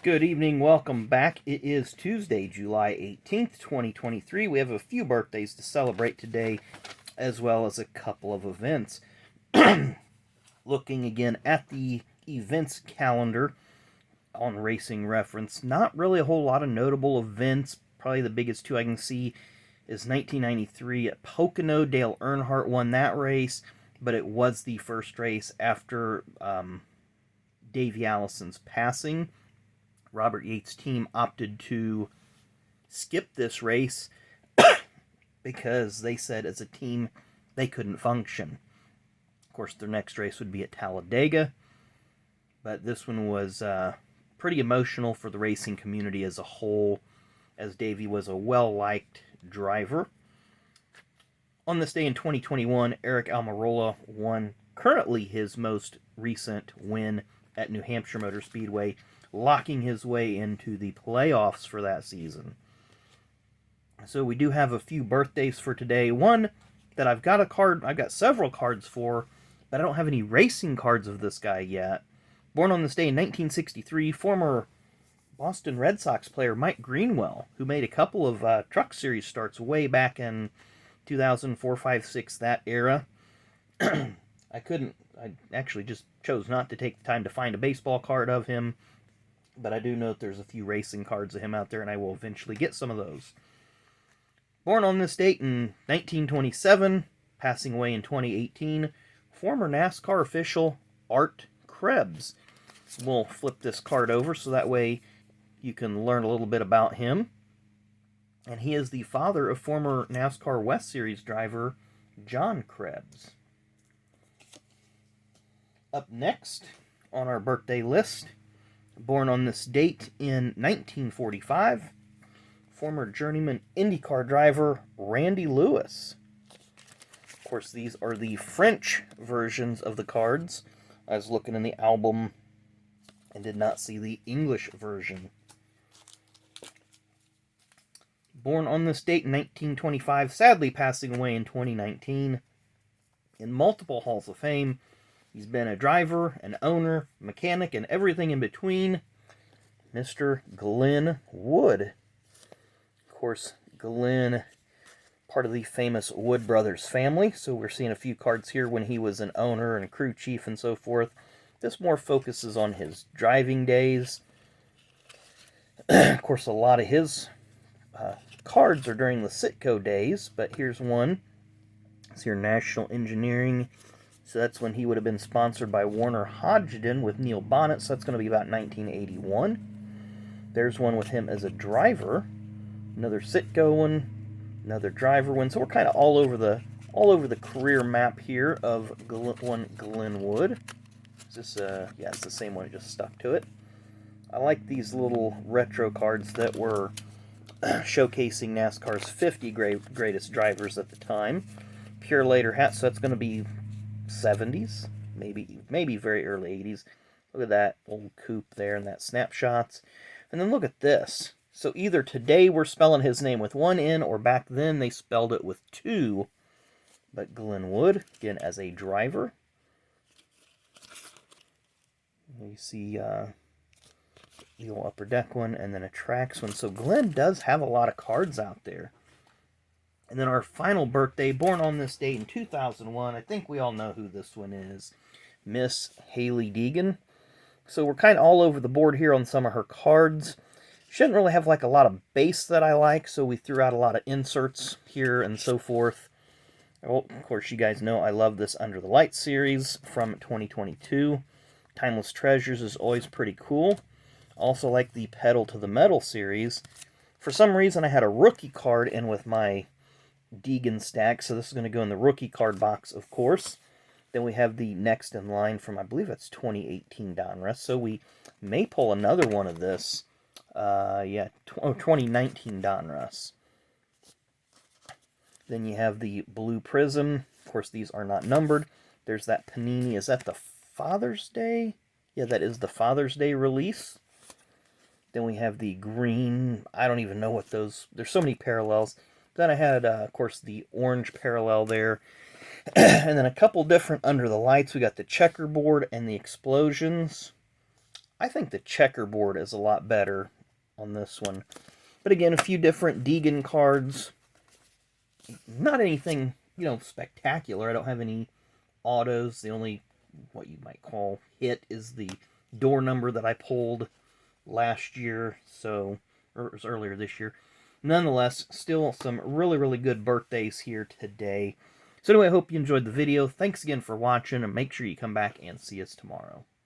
Good evening, welcome back. It is Tuesday, July 18th, 2023. We have a few birthdays to celebrate today, as well as a couple of events. Looking again at the events calendar on Racing Reference, not really a whole lot of notable events. Probably the biggest two I can see is 1993 at Pocono. Dale Earnhardt won that race, but it was the first race after Davey Allison's passing. Robert Yates' team opted to skip this race because they said as a team they couldn't function. Of course, their next race would be at Talladega, but this one was pretty emotional for the racing community as a whole, as Davey was a well-liked driver. On this day in 2021, Eric Almirola won currently his most recent win at New Hampshire Motor Speedway, locking his way into the playoffs for that season. So we do have a few birthdays for today. One that I've got several cards for, but I don't have any racing cards of this guy yet. Born on this day in 1963, former Boston Red Sox player Mike Greenwell, who made a couple of Truck Series starts way back in 2004, 5, 6, that era. I actually just chose not to take the time to find a baseball card of him, but I do know that there's a few racing cards of him out there, and I will eventually get some of those. Born on this date in 1927, passing away in 2018, former NASCAR official Art Krebs. We'll flip this card over so that way you can learn a little bit about him. And he is the father of former NASCAR West Series driver John Krebs. Up next on our birthday list, born on this date in 1945, former journeyman IndyCar driver Randy Lewis. Of course, these are the French versions of the cards. I was looking in the album and did not see the English version. Born on this date in 1925, sadly passing away in 2019. In multiple Halls of Fame, he's been a driver, an owner, mechanic, and everything in between. Mr. Glen Wood. Of course, Glen, part of the famous Wood Brothers family, so we're seeing a few cards here when he was an owner and crew chief and so forth. This more focuses on his driving days. Of course, a lot of his cards are during the Sitco days, but here's one. It's your National Engineering. So that's when he would have been sponsored by Warner Hodgdon with Neil Bonnet, so that's going to be about 1981. There's one with him as a driver. Another Sitco one, another driver one. So we're kind of all over the career map here of Glen Wood. Is this yeah, it's the same one, it just stuck to it. I like these little retro cards that were showcasing NASCAR's 50 greatest drivers at the time. Pure later hat, so that's going to be 70s, maybe very early 80s. Look at that old coupe there and that snapshots. And then look at this. So either today we're spelling his name with one N, or back then they spelled it with two. But Glen Wood, again, as a driver. You see the old upper deck one, and then a tracks one. So Glen does have a lot of cards out there. And then our final birthday, born on this date in 2001. I think we all know who this one is. Miss Hailie Deegan. So we're kind of all over the board here on some of her cards. She didn't really have like a lot of base that I like, so we threw out a lot of inserts here and so forth. Well, of course, you guys know I love this Under the Lights series from 2022. Timeless Treasures is always pretty cool. Also like the Pedal to the Metal series. For some reason, I had a rookie card in with my Deegan stack, so this is going to go in the rookie card box, of course. Then we have the next in line from, I believe that's 2018 Donruss, so we may pull another one of this. 2019 Donruss. Then you have the Blue Prism. Of course, these are not numbered. There's that Panini. Is that the Father's Day? Yeah, that is the Father's Day release. Then we have the green. I don't even know what those... There's so many parallels. Then I had, of course, the orange parallel there. And then a couple different Under the Lights. We got the checkerboard and the explosions. I think the checkerboard is a lot better on this one. But again, a few different Deegan cards. Not anything, spectacular. I don't have any autos. The only, what you might call, hit is the door number that I pulled last year, or it was earlier this year. Nonetheless, still some really, really good birthdays here today. So anyway, I hope you enjoyed the video. Thanks again for watching, and make sure you come back and see us tomorrow.